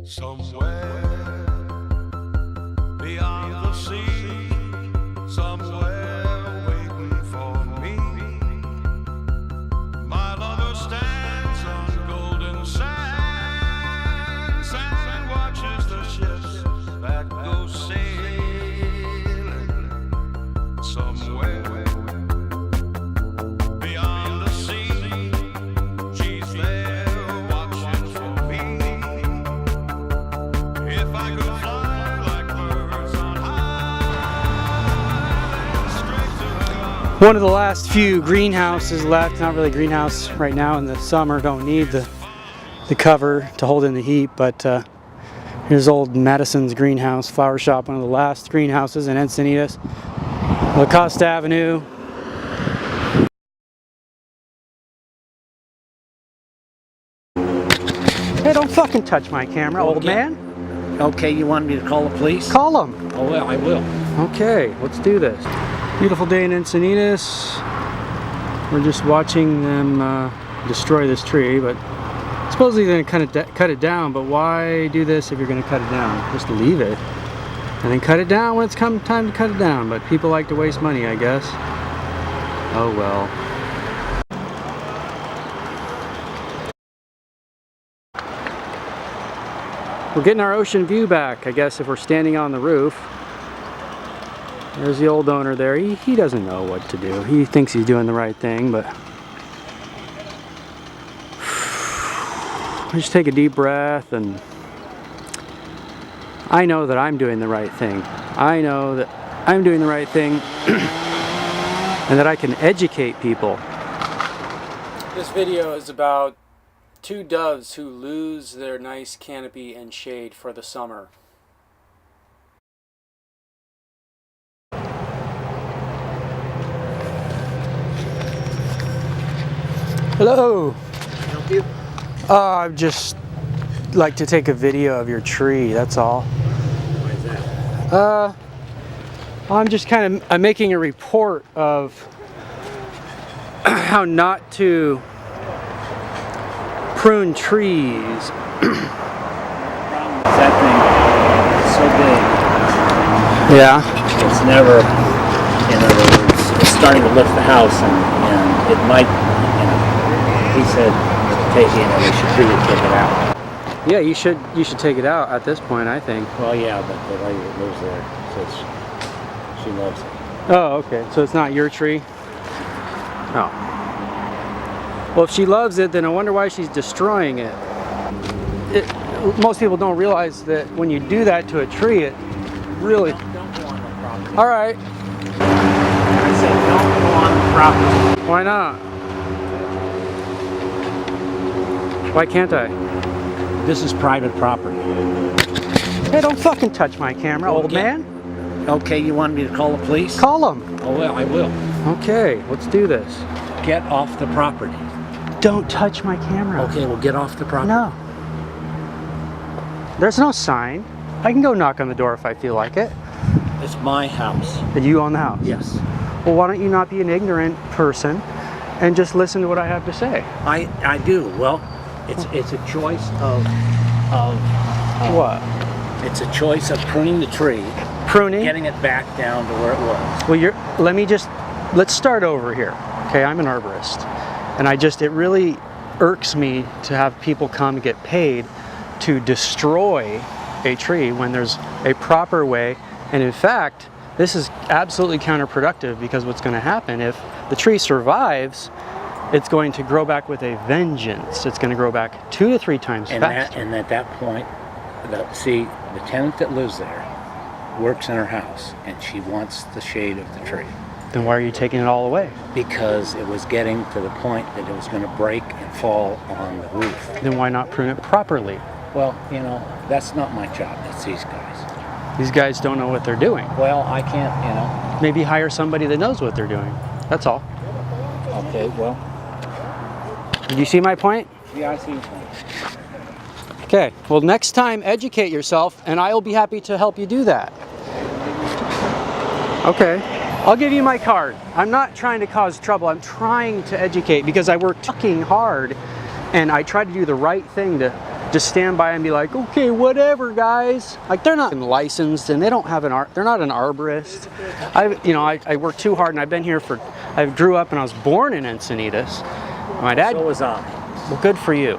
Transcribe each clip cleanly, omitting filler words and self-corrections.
Somewhere beyond the sea, somewhere waiting for me. My lover stands on golden sands and watches the ships that go sailing. Somewhere beyond the sea, she's there watching for me. If I could fly like birds on high, straight to her. One of the last few greenhouses left. Not really a greenhouse right now in the summer. Don't need the cover to hold in the heat, but here's old Madison's greenhouse, flower shop, one of the last greenhouses in Encinitas, Lacoste Avenue. Hey, don't fucking touch my camera, old man. Okay, you want me to call the police? Call them. Oh, well, I will. Okay, let's do this. Beautiful day in Encinitas. We're just watching them destroy this tree, but supposedly they're going to cut it down, but why do this if you're going to cut it down? Just leave it and then cut it down when it's time to cut it down, but people like to waste money, I guess. Oh well. We're getting our ocean view back, I guess, if we're standing on the roof. There's the old owner there. He doesn't know what to do. He thinks he's doing the right thing, but just take a deep breath, and I know that I'm doing the right thing. I know that I'm doing the right thing and that I can educate people. This video is about two doves who lose their nice canopy and shade for the summer. Hello. Can I help you? I'd just like to take a video of your tree, that's all. Why is that? I'm just I'm making a report of how not to prune trees. That thing is so big. Yeah. It's never, in other words, it's starting to lift the house, and it might, he said, we should really take it out. Yeah, you should take it out at this point, I think. Well, yeah, but the lady that lives there says she loves it. Oh, okay. So it's not your tree? Oh. Well, if she loves it, then I wonder why she's destroying it. Most people don't realize that when you do that to a tree, it really... Don't go on the property. All right. I said don't go on the property. Why not? Why can't I? This is private property. Hey, don't fucking touch my camera, old man. Okay, you want me to call the police? Call them. Oh, well, I will. Okay, let's do this. Get off the property. Don't touch my camera. Okay, well, get off the property. No. There's no sign. I can go knock on the door if I feel like it. It's my house. And you own the house? Yes. Well, why don't you not be an ignorant person and just listen to what I have to say? I do. Well, it's a choice of what? It's a choice of pruning the tree, Pruning? getting it back down to where it was. Well, let's start over here. Okay, I'm an arborist. And it really irks me to have people come and get paid to destroy a tree when there's a proper way. And in fact, this is absolutely counterproductive, because what's going to happen if the tree survives, it's going to grow back with a vengeance. It's going to grow back 2 to 3 times faster. And at that point, the tenant that lives there works in her house, and she wants the shade of the tree. Then why are you taking it all away? Because it was getting to the point that it was going to break and fall on the roof. Then why not prune it properly? Well, that's not my job. That's these guys. These guys don't know what they're doing. Well, I can't, Maybe hire somebody that knows what they're doing. That's all. Okay, well. Do you see my point? Yeah, I see your point. Okay, well, next time educate yourself, and I will be happy to help you do that. Okay. I'll give you my card. I'm not trying to cause trouble. I'm trying to educate, because I work fucking hard, and I try to do the right thing to just stand by and be like, okay, whatever, guys. Like, they're not licensed, and they don't have they're not an arborist. I work too hard, and I've been here I grew up and I was born in Encinitas. My dad. So was I. Well, good for you.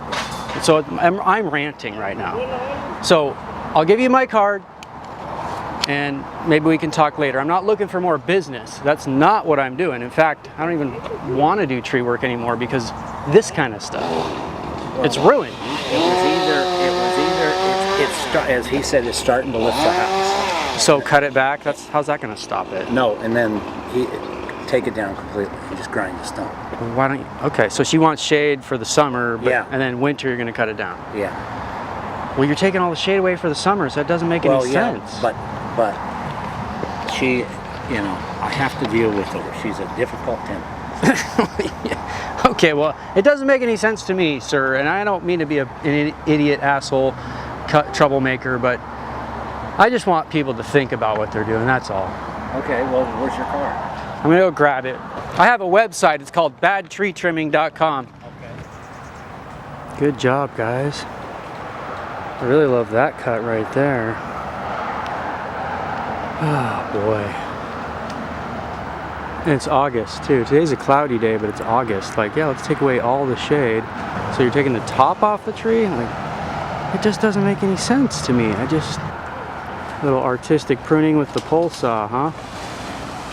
So I'm ranting right now. So I'll give you my card, and maybe we can talk later. I'm not looking for more business. That's not what I'm doing. In fact, I don't even want to do tree work anymore because this kind of stuff, it's ruined. As he said, it's starting to lift the house. So cut it back. How's that going to stop it? No, and then take it down completely and just grind the stump. Why don't you? Okay, so she wants shade for the summer, Yeah. and then winter you're going to cut it down. Yeah. Well, you're taking all the shade away for the summer, so that doesn't make any sense. But she, I have to deal with her. She's a difficult temper. Okay, well, it doesn't make any sense to me, sir, and I don't mean to be an idiot, asshole, troublemaker, but I just want people to think about what they're doing, that's all. Okay, well, where's your car? I'm gonna go grab it. I have a website, it's called badtreetrimming.com. Okay. Good job, guys. I really love that cut right there. Oh, boy. And it's August too. Today's a cloudy day, but it's August. Like, yeah, let's take away all the shade. So you're taking the top off the tree? Like, it just doesn't make any sense to me. Little artistic pruning with the pole saw, huh?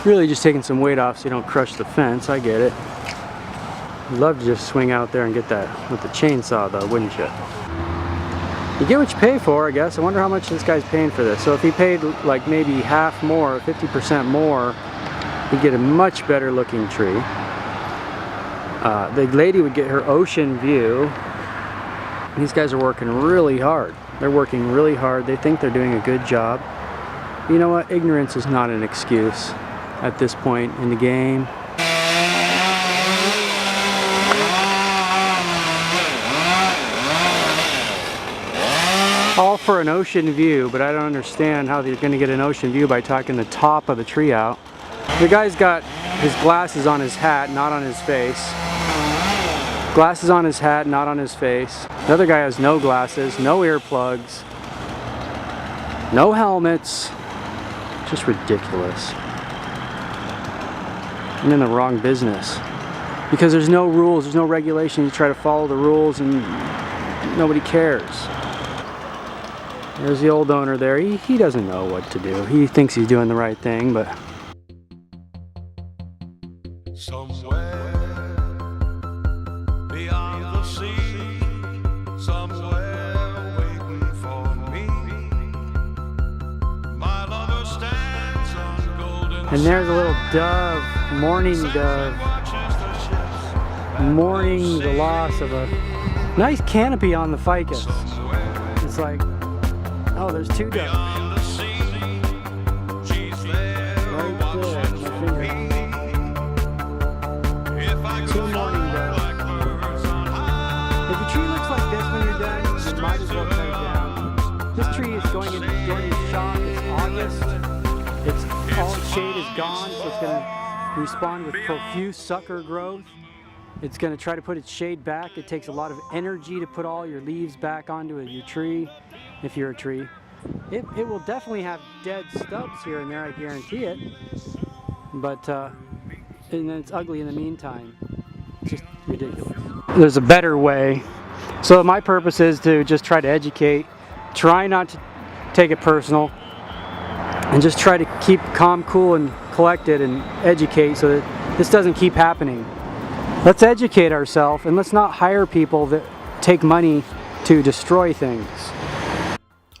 Really just taking some weight off so you don't crush the fence. I get it. You'd love to just swing out there and get that with the chainsaw though, wouldn't you? You get what you pay for, I guess. I wonder how much this guy's paying for this. So if he paid like maybe half more, 50% more, you'd get a much better looking tree. The lady would get her ocean view. These guys are working really hard. They're working really hard. They think they're doing a good job. You know what? Ignorance is not an excuse at this point in the game. All for an ocean view, but I don't understand how they're going to get an ocean view by talking the top of the tree out. The guy's got his glasses on his hat, not on his face. Glasses on his hat, not on his face. The other guy has no glasses, no earplugs, no helmets. Just ridiculous. I'm in the wrong business. Because there's no rules, there's no regulation. You try to follow the rules and nobody cares. There's the old owner there. He doesn't know what to do. He thinks he's doing the right thing, but... Somewhere beyond the sea, somewhere waiting for me, my lover stands on golden. And there's a little dove, mourning dove, mourning the loss of a nice canopy on the ficus. It's like, oh, there's two doves. Beyond the sea, she's there watching for me. If I Two could mourning fly doves. like birds on high. If a tree looks like this when you're done, you might as well cut it down. This tree is going into shock. It's August. It's all its shade is gone, so it's going to respond with profuse sucker growth. It's going to try to put its shade back. It takes a lot of energy to put all your leaves back onto your tree, if you're a tree. It will definitely have dead stubs here and there, I guarantee it. But and then it's ugly in the meantime. It's just ridiculous. There's a better way. So my purpose is to just try to educate, try not to take it personal, and just try to keep calm, cool, and collected and educate so that this doesn't keep happening. Let's educate ourselves and let's not hire people that take money to destroy things.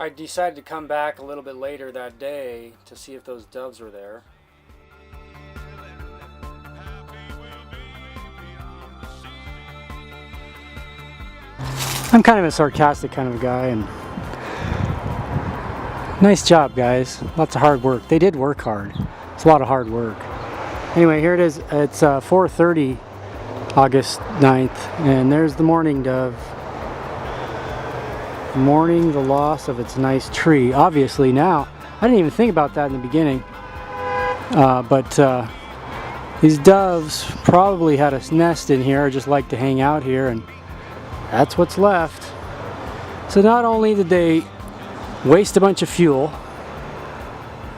I decided to come back a little bit later that day to see if those doves were there. I'm kind of a sarcastic kind of a guy, and nice job, guys. Lots of hard work. They did work hard. It's a lot of hard work. Anyway, here it is. It's 4:30, August 9th, and there's the mourning dove. Mourning the loss of its nice tree. Obviously now, I didn't even think about that in the beginning, but these doves probably had a nest in here or just like to hang out here, and that's what's left. So not only did they waste a bunch of fuel,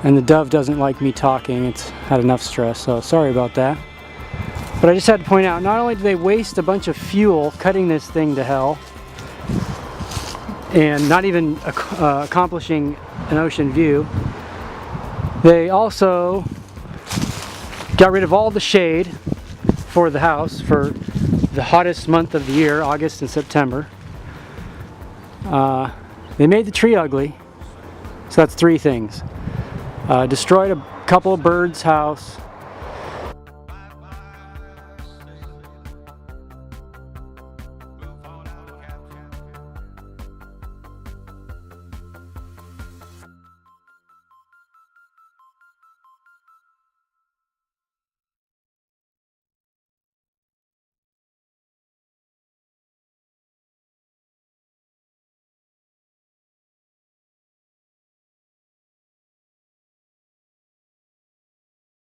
and the dove doesn't like me talking, it's had enough stress, so sorry about that. But I just had to point out, not only did they waste a bunch of fuel cutting this thing to hell, and not even accomplishing an ocean view, they also got rid of all the shade for the house for the hottest month of the year, August and September. They made the tree ugly, so that's 3 things. Destroyed a couple of birds' house,